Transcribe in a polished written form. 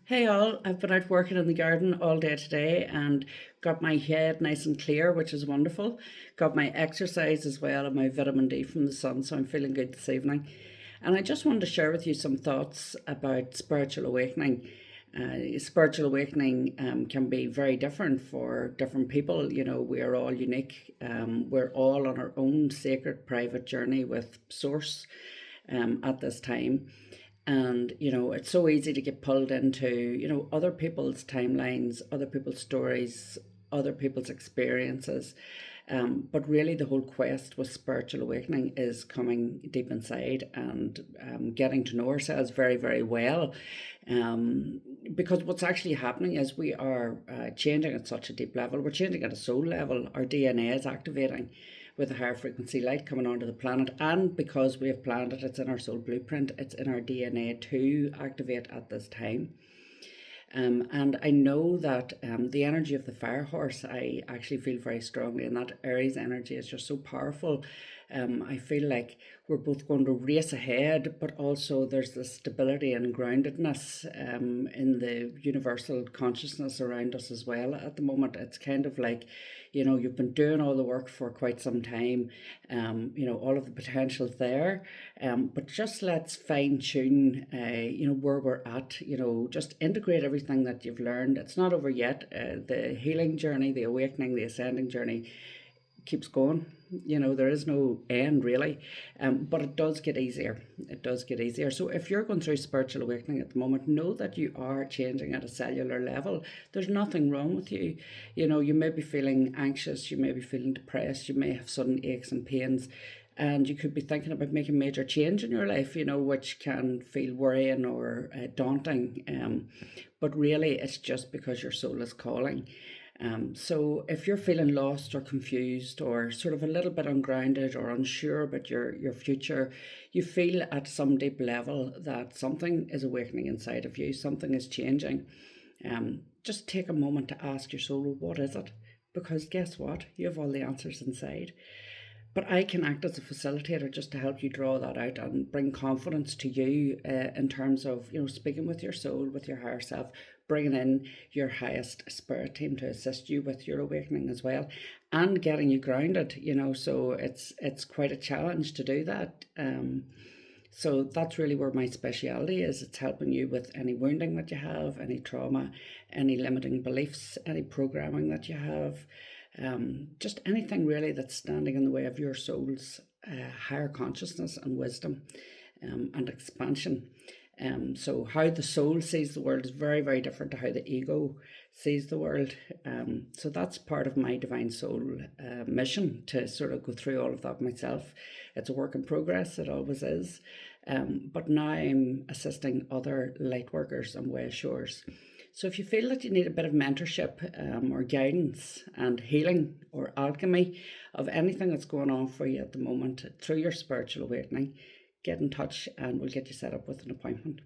Hey all, I've been out working in the garden all day today and got my head nice and clear, which is wonderful. Got my exercise as well and my vitamin D from the sun, so I'm feeling good this evening. And I just wanted to share with you some thoughts about spiritual awakening. Spiritual awakening can be very different for different people. You know, we are all unique. We're all on our own sacred private journey with Source at this time. And, it's so easy to get pulled into, other people's timelines, other people's stories, other people's experiences. But really, the whole quest with spiritual awakening is coming deep inside and getting to know ourselves very, very well. Because what's actually happening is we are changing at such a deep level. We're changing at a soul level. Our DNA is activating with a higher frequency light coming onto the planet. And because we have planned it, it's in our soul blueprint, it's in our DNA to activate at this time. And I know that the energy of the fire horse, I actually feel very strongly, and that Aries energy is just so powerful. I feel like we're both going to race ahead, but also there's this stability and groundedness in the universal consciousness around us as well. At the moment, it's kind of like, you've been doing all the work for quite some time, all of the potential's there, but just let's fine tune, where we're at, just integrate everything that you've learned. It's not over yet. The healing journey, the awakening, the ascending journey keeps going. There is no end really, but it does get easier. It does get easier. So if you're going through spiritual awakening at the moment, know that you are changing at a cellular level. There's nothing wrong with you. You may be feeling anxious, you may be feeling depressed, you may have sudden aches and pains, and you could be thinking about making major change in your life, which can feel worrying or daunting. But really, it's just because your soul is calling. So if you're feeling lost or confused or sort of a little bit ungrounded or unsure about your future, you feel at some deep level that something is awakening inside of you, something is changing. Just take a moment to ask your soul, what is it? Because guess what? You have all the answers inside. But I can act as a facilitator just to help you draw that out and bring confidence to you in terms of, speaking with your soul, with your higher self, bringing in your highest spirit team to assist you with your awakening as well, and getting you grounded. So it's quite a challenge to do that. So that's really where my speciality is. It's helping you with any wounding that you have, any trauma, any limiting beliefs, any programming that you have, just anything really that's standing in the way of your soul's higher consciousness and wisdom and expansion. So how the soul sees the world is very, very different to how the ego sees the world. So that's part of my divine soul mission, to sort of go through all of that myself. It's a work in progress, it always is. But now I'm assisting other light workers and way shores. So if you feel that you need a bit of mentorship or guidance and healing or alchemy of anything that's going on for you at the moment through your spiritual awakening, get in touch and we'll get you set up with an appointment.